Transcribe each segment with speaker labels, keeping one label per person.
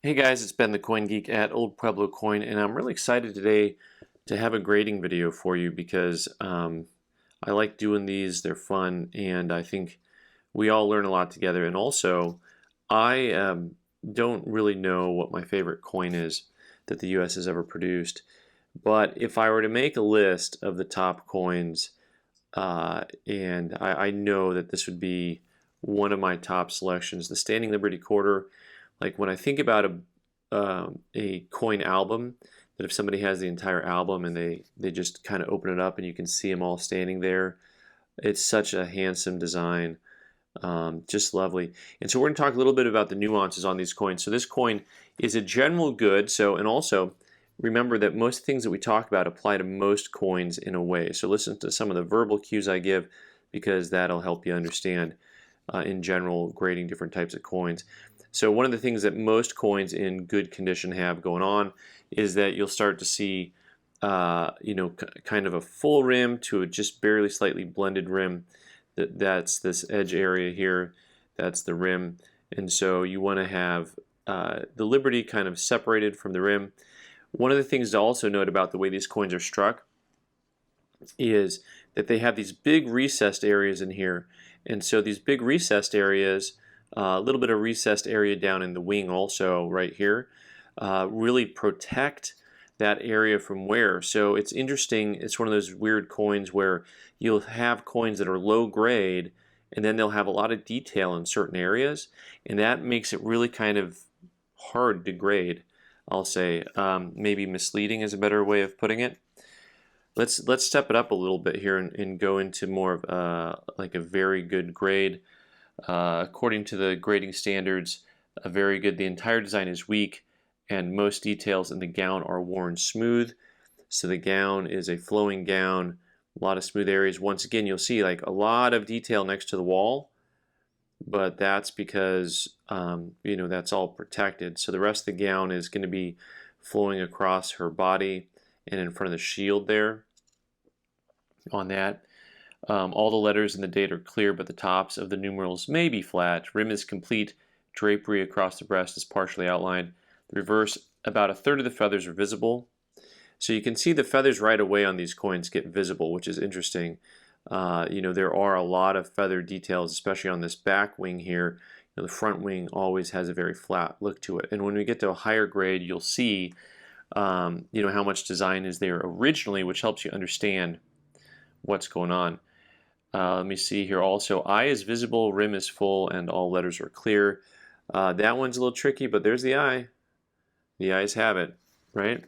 Speaker 1: Hey guys, it's Ben the Coin Geek at Old Pueblo Coin, and I'm really excited today to have a grading video for you because I like doing these. They're fun, and I think we all learn a lot together. And also, I don't really know what my favorite coin is that the US has ever produced, but if I were to make a list of the top coins, and I know that this would be one of my top selections, the Standing Liberty Quarter. Like when I think about a coin album, that if somebody has the entire album and they just kind of open it up and you can see them all standing there, it's such a handsome design, just lovely. And so we're going to talk a little bit about the nuances on these coins. So this coin is a general good. So and also remember that most things that we talk about apply to most coins in a way. So listen to some of the verbal cues I give because that'll help you understand in general grading different types of coins. So one of the things that most coins in good condition have going on is that you'll start to see kind of a full rim to a just barely slightly blended rim. That's this edge area here. That's the rim. And so you want to have the Liberty kind of separated from the rim. One of the things to also note about the way these coins are struck is that they have these big recessed areas in here. And so these big recessed areas, a little bit of recessed area down in the wing also right here, really protect that area from wear. So it's interesting. It's one of those weird coins where you'll have coins that are low grade and then they'll have a lot of detail in certain areas, and that makes it really kind of hard to grade, I'll say. Maybe misleading is a better way of putting it. Let's step it up a little bit here and go into more of like a very good grade. According to the grading standards, very good. The entire design is weak, and most details in the gown are worn smooth. So the gown is a flowing gown, a lot of smooth areas. Once again, you'll see like a lot of detail next to the wall, but that's because that's all protected. So the rest of the gown is going to be flowing across her body and in front of the shield there on that. All the letters and the date are clear, but the tops of the numerals may be flat. Rim is complete. Drapery across the breast is partially outlined. The reverse, about a third of the feathers are visible. So you can see the feathers right away on these coins get visible, which is interesting. There are a lot of feather details, especially on this back wing here. The front wing always has a very flat look to it. And when we get to a higher grade, you'll see how much design is there originally, which helps you understand what's going on. Let me see here also. Eye is visible, rim is full, and all letters are clear. That one's a little tricky, but there's the eye. The eyes have it, right?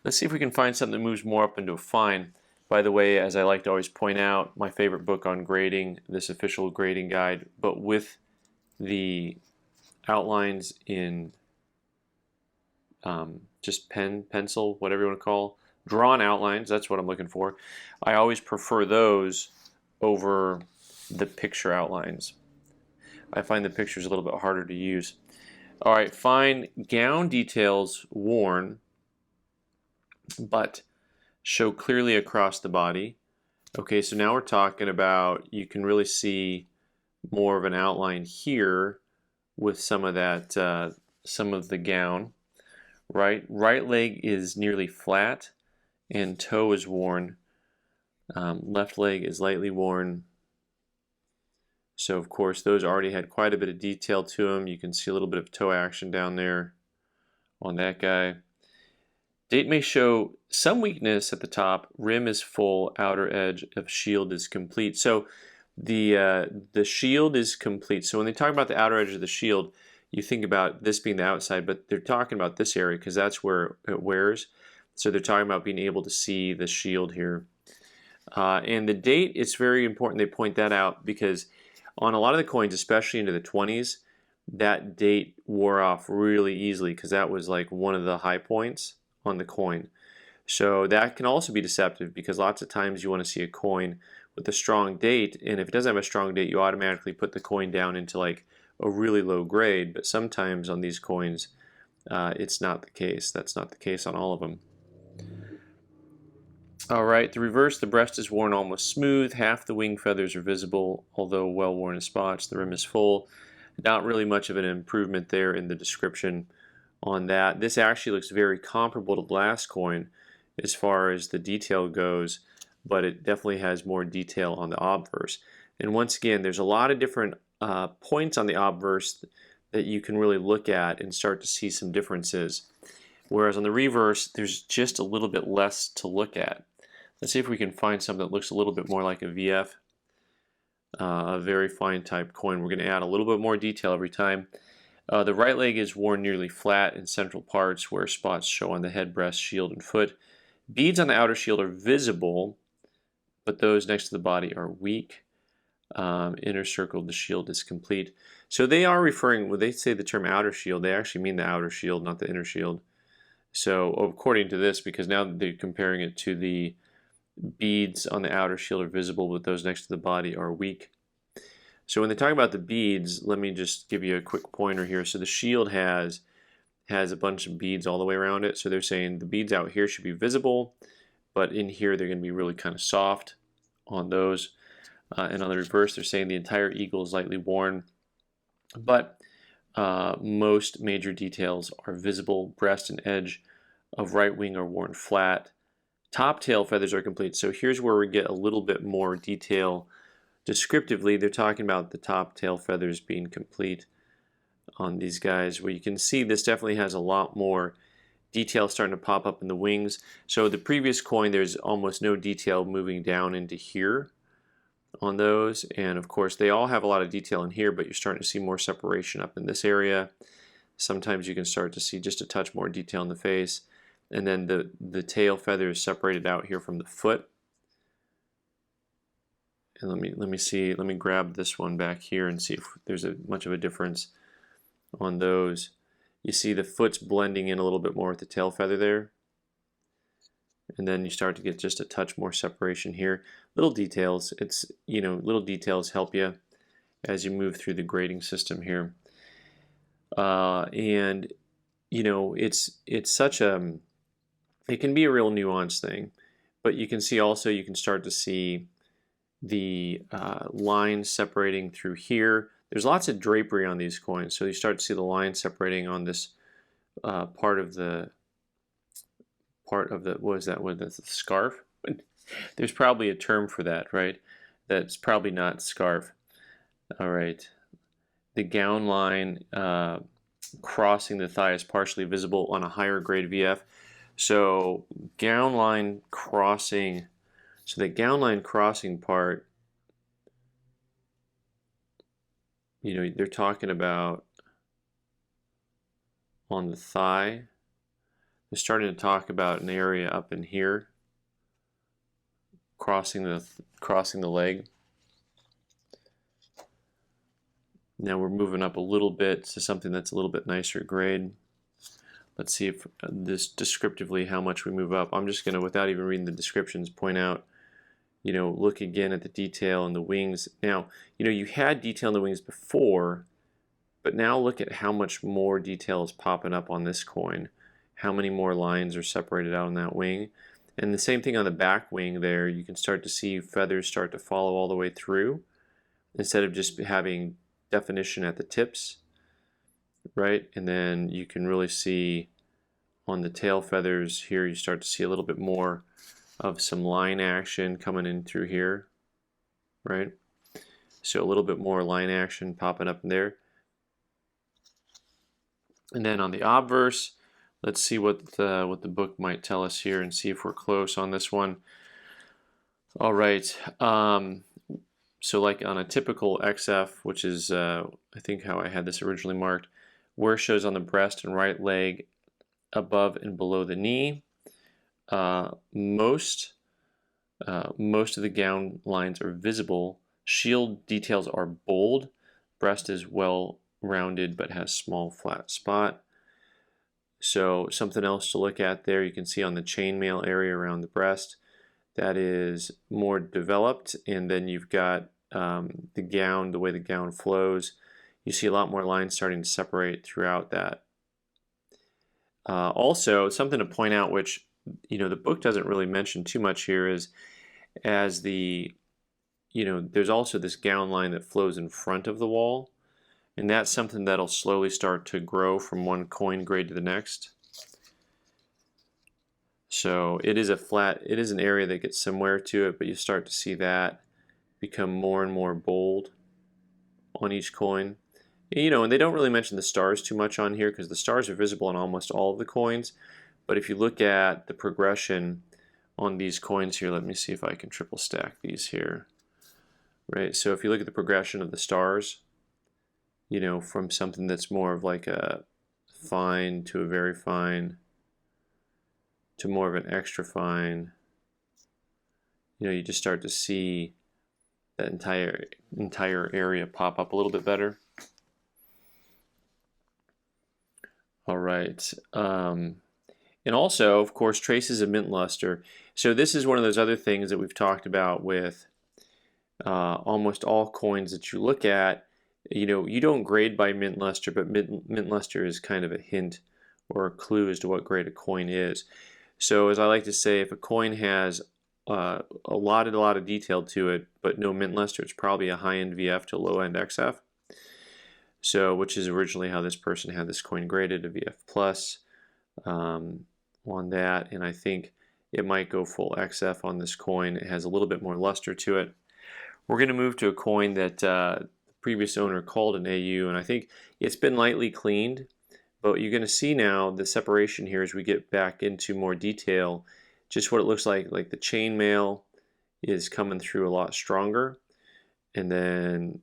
Speaker 1: Let's see if we can find something that moves more up into a fine. By the way, as I like to always point out, my favorite book on grading, this official grading guide, but with the outlines in just pencil, whatever you want to call, drawn outlines, that's what I'm looking for. I always prefer those over the picture outlines. I find the pictures a little bit harder to use. All right, fine. Gown details worn, but show clearly across the body. Okay, so now we're talking about, you can really see more of an outline here with some of that, some of the gown. Right leg is nearly flat, and toe is worn. Left leg is lightly worn. So of course those already had quite a bit of detail to them. You can see a little bit of toe action down there on that guy. Date may show some weakness at the top. Rim is full, outer edge of shield is complete. So the shield is complete. So when they talk about the outer edge of the shield, you think about this being the outside, but they're talking about this area because that's where it wears. So they're talking about being able to see the shield here. And the date, it's very important they point that out because on a lot of the coins, especially into the 20s, that date wore off really easily because that was like one of the high points on the coin. So that can also be deceptive because lots of times you want to see a coin with a strong date, and if it doesn't have a strong date, you automatically put the coin down into like a really low grade, but sometimes on these coins it's not the case. That's not the case on all of them. Alright, the reverse, the breast is worn almost smooth, half the wing feathers are visible, although well worn in spots. The rim is full. Not really much of an improvement there in the description on that. This actually looks very comparable to the last coin as far as the detail goes, but it definitely has more detail on the obverse. And once again, there's a lot of different points on the obverse that you can really look at and start to see some differences. Whereas on the reverse, there's just a little bit less to look at. Let's see if we can find something that looks a little bit more like a VF, a very fine type coin. We're going to add a little bit more detail every time. The right leg is worn nearly flat in central parts where spots show on the head, breast, shield, and foot. Beads on the outer shield are visible, but those next to the body are weak. Inner circle of the shield is complete. So they are referring, when they say the term outer shield, they actually mean the outer shield, not the inner shield. So according to this, because now they're comparing it to the beads on the outer shield are visible, but those next to the body are weak. So when they talk about the beads, let me just give you a quick pointer here. So the shield has a bunch of beads all the way around it. So they're saying the beads out here should be visible, but in here they're going to be really kind of soft on those. And on the reverse, they're saying the entire eagle is lightly worn, but most major details are visible. Breast and edge of right wing are worn flat. Top tail feathers are complete. So here's where we get a little bit more detail. Descriptively, they're talking about the top tail feathers being complete on these guys. Where you can see this definitely has a lot more detail starting to pop up in the wings. So the previous coin, there's almost no detail moving down into here on those, and of course they all have a lot of detail in here, but you're starting to see more separation up in this area. Sometimes you can start to see just a touch more detail in the face, and then the tail feather is separated out here from the foot. And let me grab this one back here and see if there's much of a difference on those. You see the foot's blending in a little bit more with the tail feather there. And then you start to get just a touch more separation here. Little details, little details help you as you move through the grading system here. And it's such it can be a real nuanced thing, but you can see also, you can start to see the lines separating through here. There's lots of drapery on these coins, so you start to see the lines separating on this part of the what is that? What is the scarf? There's probably a term for that, right? That's probably not scarf. All right. The gown line crossing the thigh is partially visible on a higher grade VF. So gown line crossing. So the gown line crossing part, they're talking about on the thigh. They're starting to talk about an area up in here, crossing the leg. Now we're moving up a little bit to something that's a little bit nicer grade. Let's see if this descriptively how much we move up. I'm just going to, without even reading the descriptions, point out, look again at the detail in the wings. Now, you had detail in the wings before, but now look at how much more detail is popping up on this coin. How many more lines are separated out on that wing. And the same thing on the back wing there. You can start to see feathers start to follow all the way through instead of just having definition at the tips, right? And then you can really see on the tail feathers here, you start to see a little bit more of some line action coming in through here, right? So a little bit more line action popping up in there. And then on the obverse, let's see what the book might tell us here and see if we're close on this one. All right. So like on a typical XF, which is I think how I had this originally marked, wear shows on the breast and right leg above and below the knee. Most of the gown lines are visible. Shield details are bold. Breast is well rounded but has small flat spot. So something else to look at there, you can see on the chainmail area around the breast, that is more developed, and then you've got the gown, the way the gown flows. You see a lot more lines starting to separate throughout that. Also, something to point out, which the book doesn't really mention too much here, is there's also this gown line that flows in front of the wall. And that's something that'll slowly start to grow from one coin grade to the next. So it is an area that gets somewhere to it, but you start to see that become more and more bold on each coin. And they don't really mention the stars too much on here because the stars are visible on almost all of the coins. But if you look at the progression on these coins here, let me see if I can triple stack these here. Right, so if you look at the progression of the stars, from something that's more of like a fine to a very fine to more of an extra fine, you just start to see that entire area pop up a little bit better. All right. And also, of course, traces of mint luster. So this is one of those other things that we've talked about with almost all coins that you look at. You don't grade by mint luster, but mint luster is kind of a hint or a clue as to what grade a coin is. So as I like to say, if a coin has a lot of detail to it, but no mint luster, it's probably a high-end VF to low-end XF. So, which is originally how this person had this coin graded, a VF plus on that, and I think it might go full XF on this coin. It has a little bit more luster to it. We're going to move to a coin that the previous owner called an AU, and I think it's been lightly cleaned, but you're going to see now the separation here as we get back into more detail, just what it looks like the chainmail is coming through a lot stronger, and then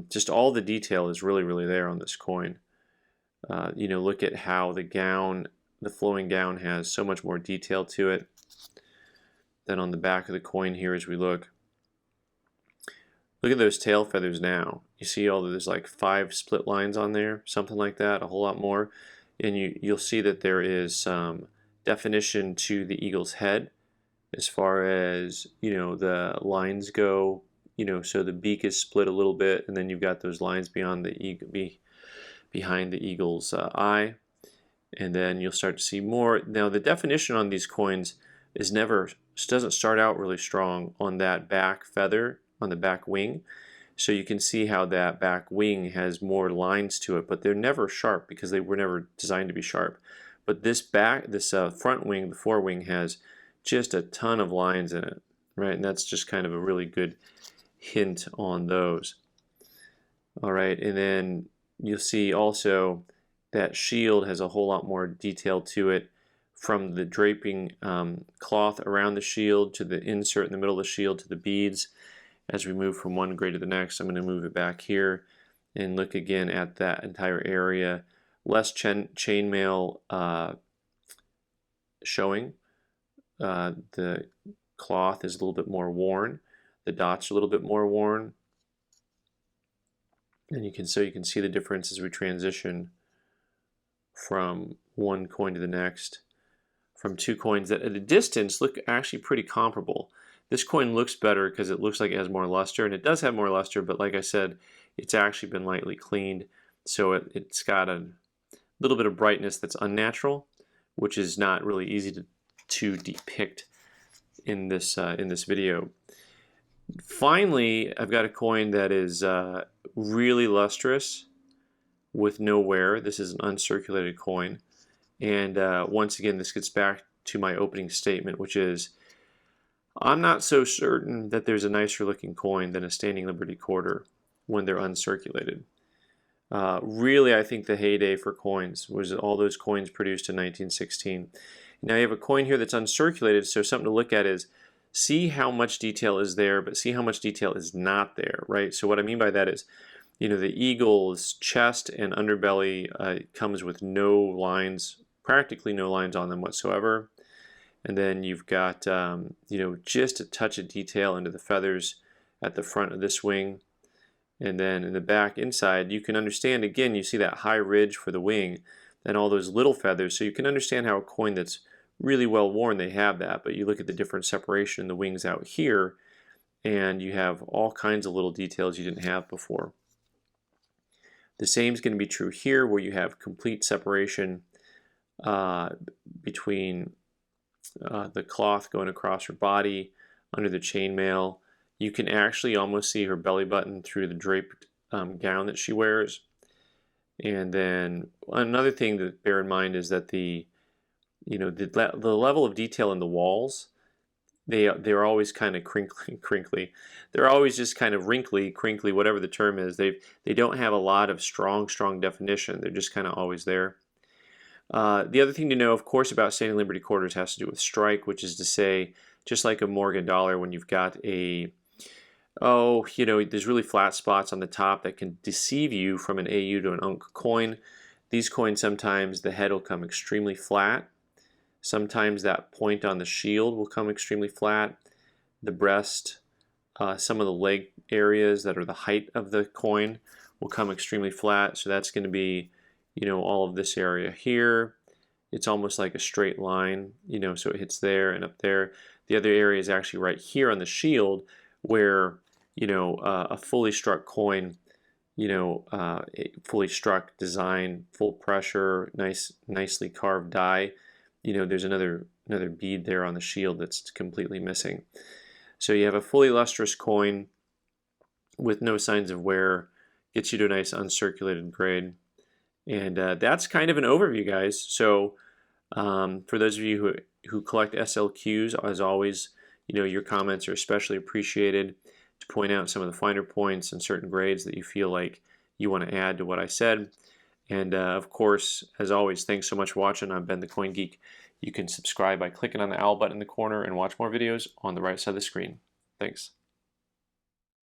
Speaker 1: just all the detail is really there on this coin. Look at how the flowing gown has so much more detail to it than on the back of the coin here as we look. Look at those tail feathers now. You see there's like 5 split lines on there, something like that, a whole lot more. And you'll see that there is some definition to the eagle's head as far as, the lines go, so the beak is split a little bit, and then you've got those lines behind the eagle's eye. And then you'll start to see more. Now the definition on these coins doesn't start out really strong on that back feather, on the back wing. So you can see how that back wing has more lines to it, but they're never sharp because they were never designed to be sharp. But this front wing, the forewing, has just a ton of lines in it, right? And that's just kind of a really good hint on those. All right, and then you'll see also that shield has a whole lot more detail to it, from the draping cloth around the shield to the insert in the middle of the shield to the beads. As we move from one grade to the next, I'm going to move it back here and look again at that entire area. Less chainmail showing. The cloth is a little bit more worn. The dots are a little bit more worn. And you can see the difference as we transition from one coin to the next, from two coins that at a distance look actually pretty comparable. This coin looks better because it looks like it has more luster, and it does have more luster, but like I said, it's actually been lightly cleaned, so it's got a little bit of brightness that's unnatural, which is not really easy to depict in this video. Finally, I've got a coin that is really lustrous with no wear. This is an uncirculated coin, and once again, this gets back to my opening statement, which is I'm not so certain that there's a nicer looking coin than a Standing Liberty quarter when they're uncirculated. Really, I think the heyday for coins was all those coins produced in 1916. Now you have a coin here that's uncirculated, so something to look at is see how much detail is there, but see how much detail is not there, right? So what I mean by that is, the eagle's chest and underbelly comes with no lines, practically no lines on them whatsoever. And then you've got, just a touch of detail into the feathers at the front of this wing. And then in the back inside, you can understand, again, you see that high ridge for the wing and all those little feathers. So you can understand how a coin that's really well worn, they have that. But you look at the different separation in the wings out here, and you have all kinds of little details you didn't have before. The same is going to be true here, where you have complete separation between the cloth going across her body, under the chainmail. You can actually almost see her belly button through the draped gown that she wears. And then another thing to bear in mind is that the level of detail in the walls, they're always kind of crinkly. They're always just kind of wrinkly, crinkly, whatever the term is. They don't have a lot of strong definition. They're just kind of always there. The other thing to know, of course, about standing Liberty quarters has to do with strike, which is to say, just like a Morgan dollar, when you've got there's really flat spots on the top that can deceive you from an AU to an UNC coin. These coins, sometimes the head will come extremely flat. Sometimes that point on the shield will come extremely flat. The breast, some of the leg areas that are the height of the coin will come extremely flat. So that's going to be, all of this area here. It's almost like a straight line, so it hits there and up there. The other area is actually right here on the shield where, a fully struck coin, fully struck design, full pressure, nicely carved die. There's another bead there on the shield that's completely missing. So you have a fully lustrous coin with no signs of wear, gets you to a nice uncirculated grade. And that's kind of an overview, guys. So for those of you who collect SLQs, as always, your comments are especially appreciated to point out some of the finer points and certain grades that you feel like you want to add to what I said. And of course, as always, thanks so much for watching. I've been the Coin Geek. You can subscribe by clicking on the owl button in the corner and watch more videos on the right side of the screen. Thanks.